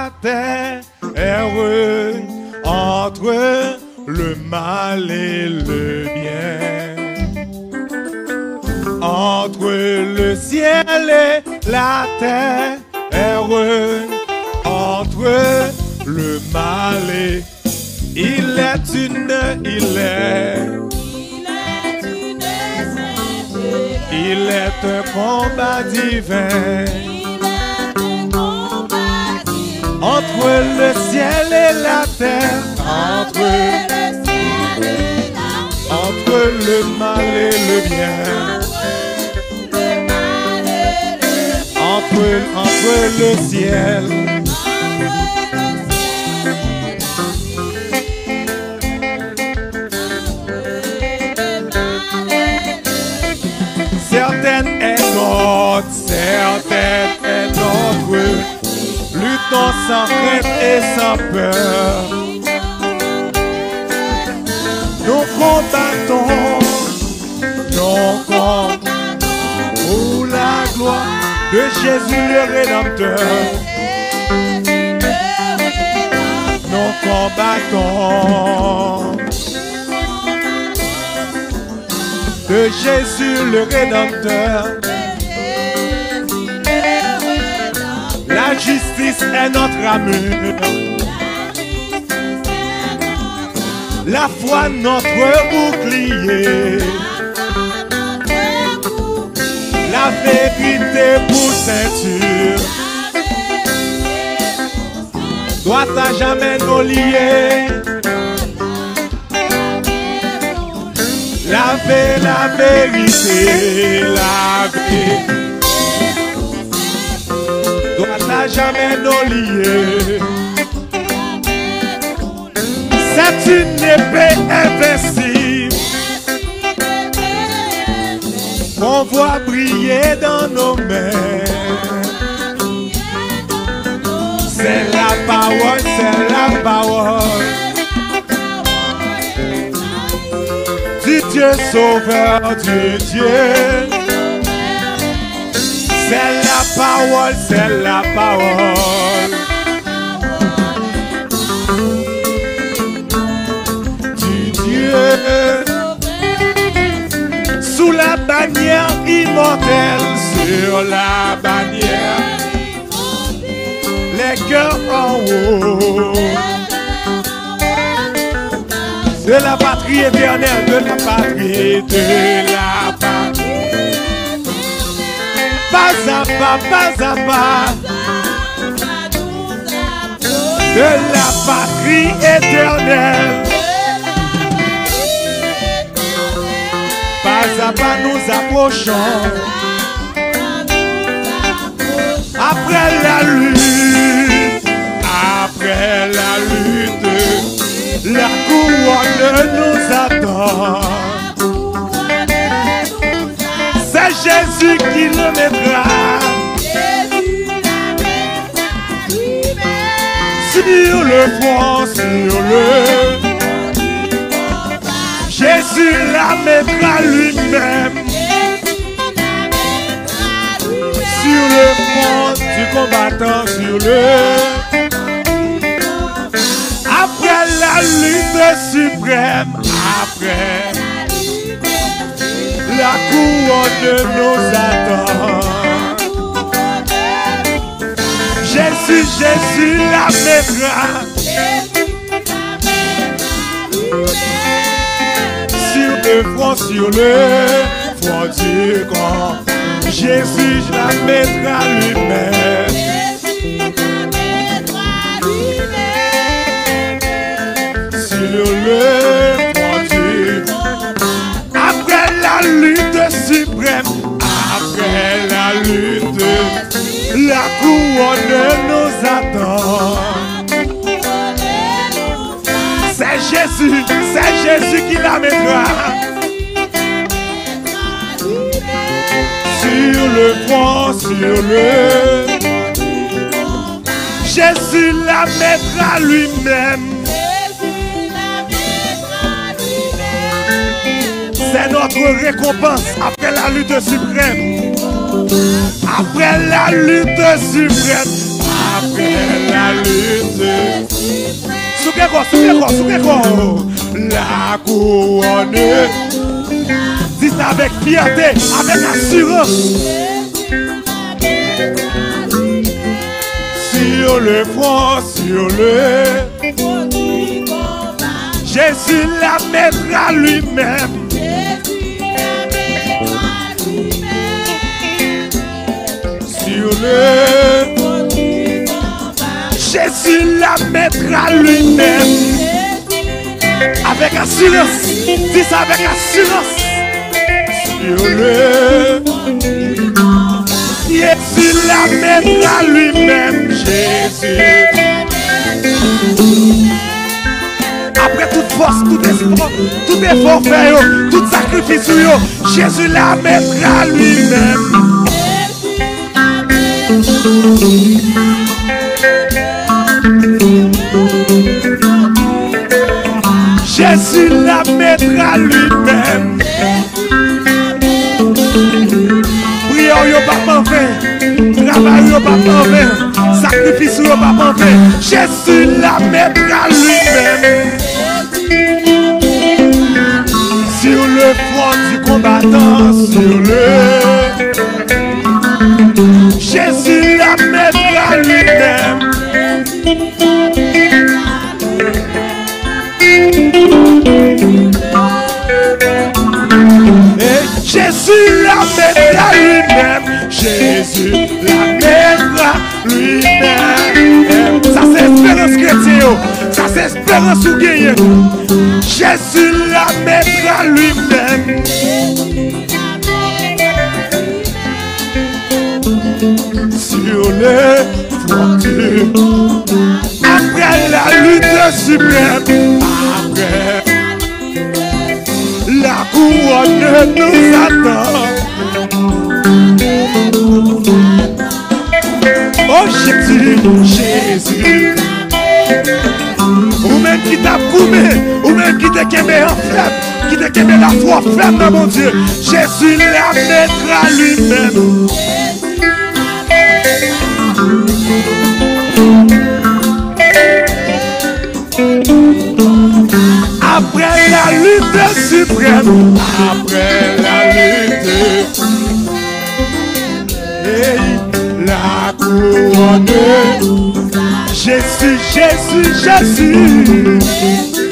la terre, entre le mal et le bien, entre le ciel et la terre, entre le mal et il est un combat divin. Entre le ciel et la terre, entre le mal et le bien, entre le ciel. Certaines est notre luttons sans crainte et sans peur. Nous combattons nos combats pour la gloire de Jésus le Rédempteur. Nous combattons de Jésus le Rédempteur. La justice est notre amour, la foi notre bouclier, la vérité pour ceinture, doit à jamais nous lier. La vérité, la vie doit à jamais nous lier. C'est une épée invincible qu'on voit briller dans nos mains. C'est la parole, c'est la parole du Dieu sauveur, du Dieu. C'est la parole, c'est la parole du Dieu. Sous la bannière immortelle, sur la bannière, les cœurs en haut. De la patrie éternelle, de la patrie, de la patrie. Pas à pas, pas à pas. De la patrie éternelle. Pas à pas nous approchons. Après la lutte, la couronne nous attend. C'est Jésus qui le mettra sur le front, sur le. Jésus la mettra lui-même sur le front du combattant, sur le. Après la lutte suprême, après la couronne nous attend. Jésus, Jésus la mettra sur le front du grand. Jésus la mettra lui-même. Après la lutte suprême, après la lutte, la couronne nous attend. C'est Jésus qui la mettra sur le front, Jésus la mettra lui-même. C'est notre récompense après la lutte suprême. Après la lutte suprême. Après la lutte. Soukeko. La couronne. Dis ça avec fierté, avec assurance. Sur le front, sur le. Jésus la mettra lui-même. Sur le. Jésus la mettra lui-même. Avec assurance. Dis ça avec assurance. Sur le. Jésus la mettra lui-même. Jésus. Après toute force, tout espoir, tout effort fait, tout sacrifice, Jésus la mettra lui-même. Jésus la mettra lui-même. Prière yo pas en vain, travail yo pas en vain, sacrifice yo pas en vain. Jésus la mettra lui-même. Sur le front du combattant, sur le. Jésus la mettra lui-même. Et Jésus la mettra lui-même. Jésus la mettra lui-même. Ça c'est espérance chrétienne. Ça c'est espérance ou gagner. Jésus la mettra lui-même. Sur le front. Après la lutte suprême. Après la couronne nous attend. Oh Jésus, Jésus. Ou même qui t'a coupé, ou même qui t'a quémé en faible, qui t'a quémé la foi ferme dans mon Dieu. Jésus la mettra lui-même. Après la lutte suprême, après la lutte, et la couronne. Jésus, Jésus, Jésus.